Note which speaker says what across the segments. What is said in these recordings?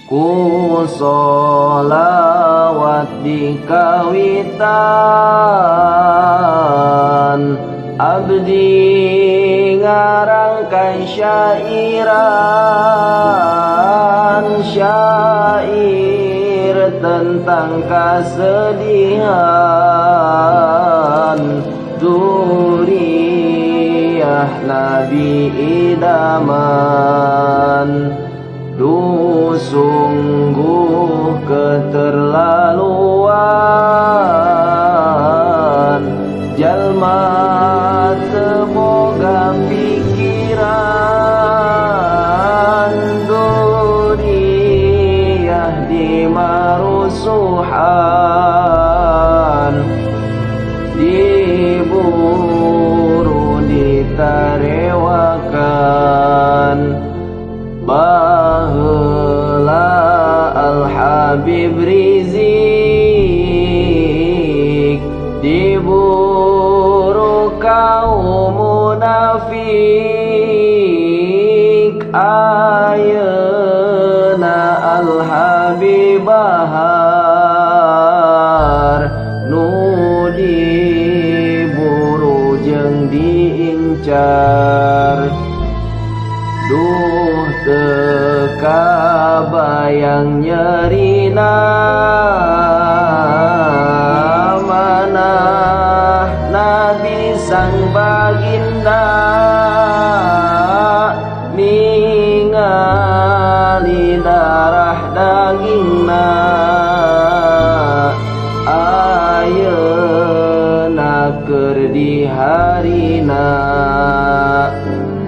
Speaker 1: ku sholawat di kawitan abdi ngarangkai syairan syair tentang kesedihan Zuriyah Nabi idaman. Duh sungguh keterlaluan jalma semoga pikiran Zuriyah di marusuhan diburu ditarewakan baheula Al-Habib Rizik diburu kaum munafik ayeuna Al-Habib Bahar nu diburu jeung diincar. Duh teka bayang nyerina manah Nabi sang baginda ningali darah dagingna ayeuna keur di harina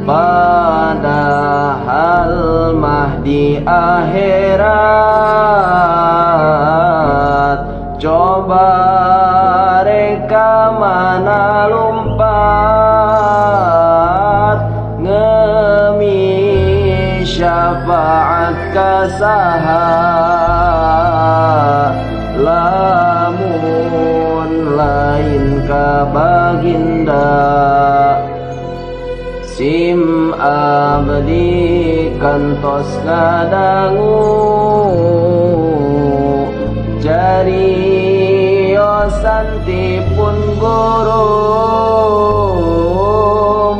Speaker 1: padahal mah di akhirat coba reka mana lumpat ngemis syafaat kasaha lamun lain ka baginda. Sim abdi kantos ngadangu cariosan tipun guru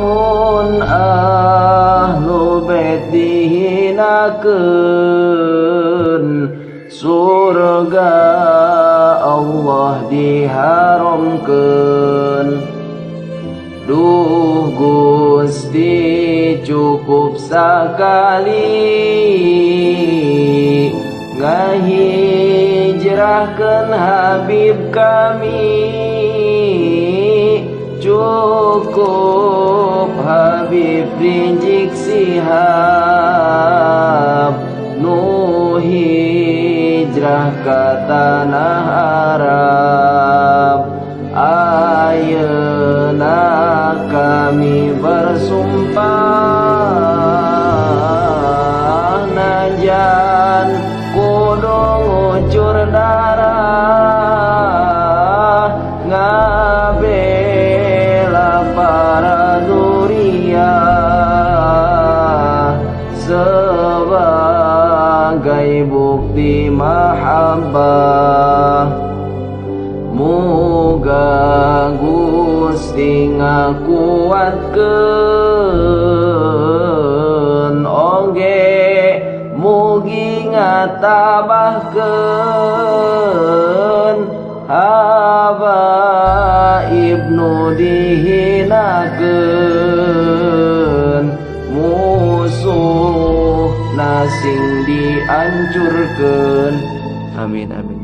Speaker 1: mun ahlu bait dihinakeun surga Allah diharamkeun. Duh Gusti cukup sakali ngahijrahkeun Habib kami cukup Habib Rizik Sihab nu hijrah ka tanah Arab. Ayeuna kami bersumpah najan kudu ngucur darah ngabela para Zuriyah sebagai bukti mahabbah. Muga Gusti ngakuatkeun oge mugi ngatabahkeun habaib nu dihinakeun musuh nasing diancurkeun. Amin amin.